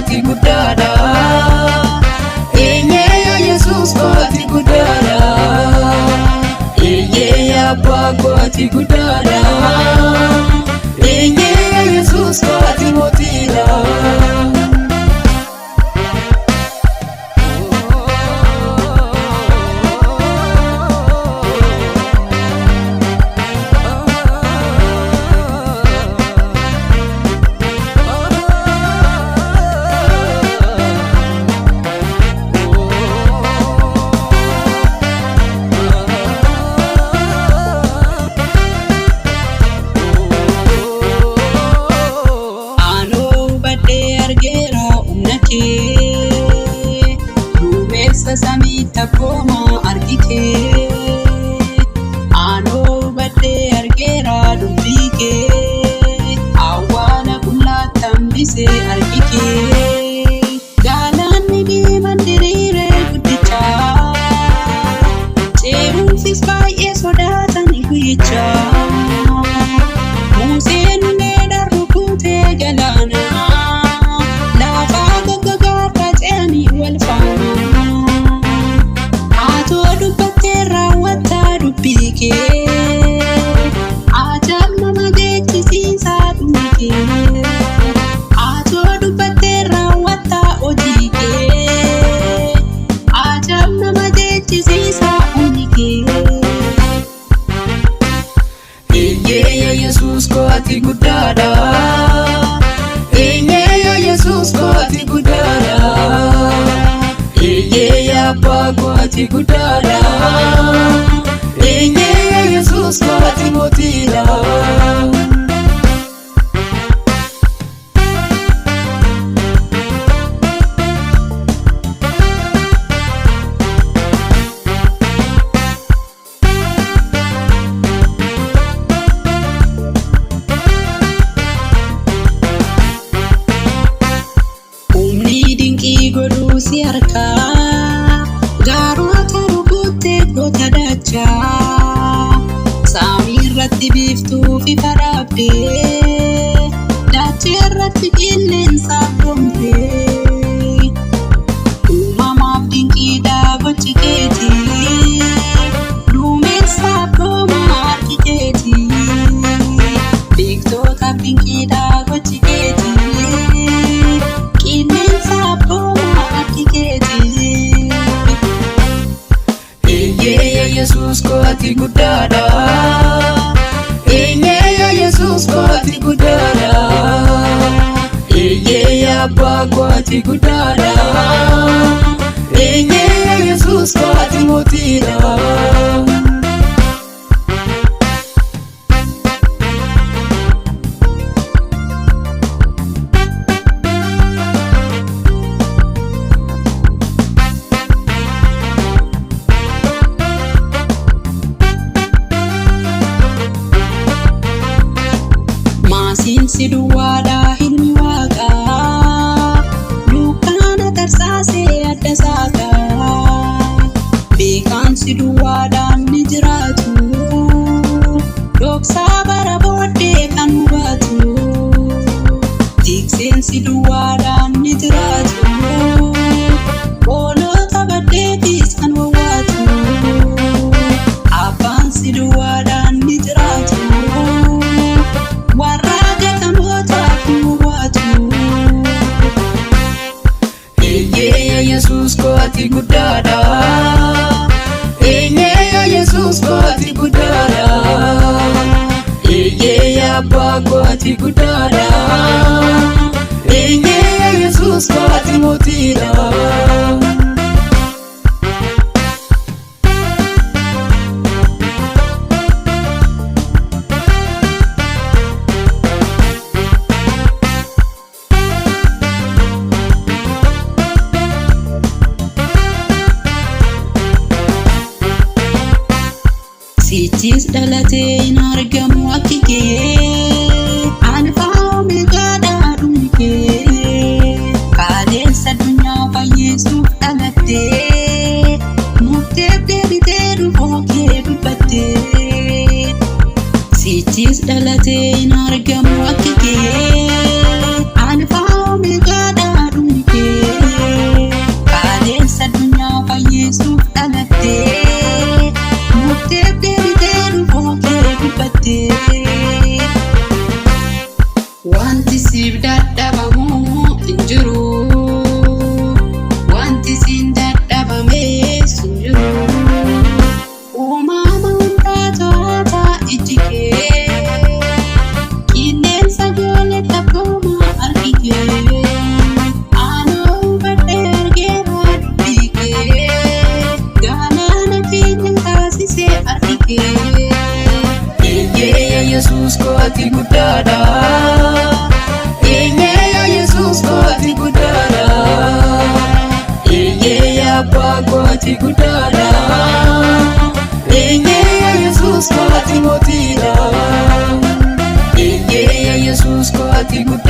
ati guddaadha. Eenyee Yesuus ko ati guddaadha. Eenyee abbaa ko ati guddaadha. Eenyee Yesuus ko ati mootiidha. Duumessa samiitti akkuma argitee aanoo baddee argeera dubbii kee awwaala qullaatti hambisee argitee galaanni diimaan diriiree guddichaa ce'umsis baay'ee sodaatanii guyyichaa Museen needhaan rukutee galaana. Eenyee Yesuus ko ati guddaadha. Eenyee Yesuus ko ati guddaadha. Eenyee abbaa ko ati guddaadha. Eenyee Yesuus ko ati mootiidha. Si harkaa gaarota rukuttee goota dachaa samii irratti biiftuu fi faraabdee dachee irratti qilleensa abboomtee uumamaaf dinqiidhaa gochi keetii duumessa abboomaa harki keetii beektootaaf dinqiidhaa gochi keetii qilleensa abboomaa. Eenyee Yesuus ko ati guddaadha. Eenyee Yesuus ko ati guddaadha. Eenyee abbaa ko ati guddaadha. Eenyee Yesuus ko ati mootiidha. Si duwwaadhaa ilmi waaqaa dukkaana tarsaasee adda saaqa beekaan si duwwaadhaan ni jiraatu dhoksaa bara booddee kan hubatu tikseen si duwwaadhaan ni jiraatu hoolota baddeetiis kan wawwaatu abbaan si duwwaadhaan ni jiraatu. Eenyee Yesuus ko ati guddaadha. Eenyee Yesuus ko ati guddaadha. Eenyee abbaa ko ati guddaadha. Eenyee Yesuus ko ati mootiidha. Sichis dhalatee hin argamu akki kee alfaa omeegaadhaa dhumni kee qaaleensa addunyaa fayyeessuuf dhalattee murteef deebitee dhufuu kee dubbattee sichis dhalatee hin argamu akki kee alfaa omeegaadhaa dhumni ati guddaadha. Yesus ko ati mootiidha. Yesus ko ati guddaadha.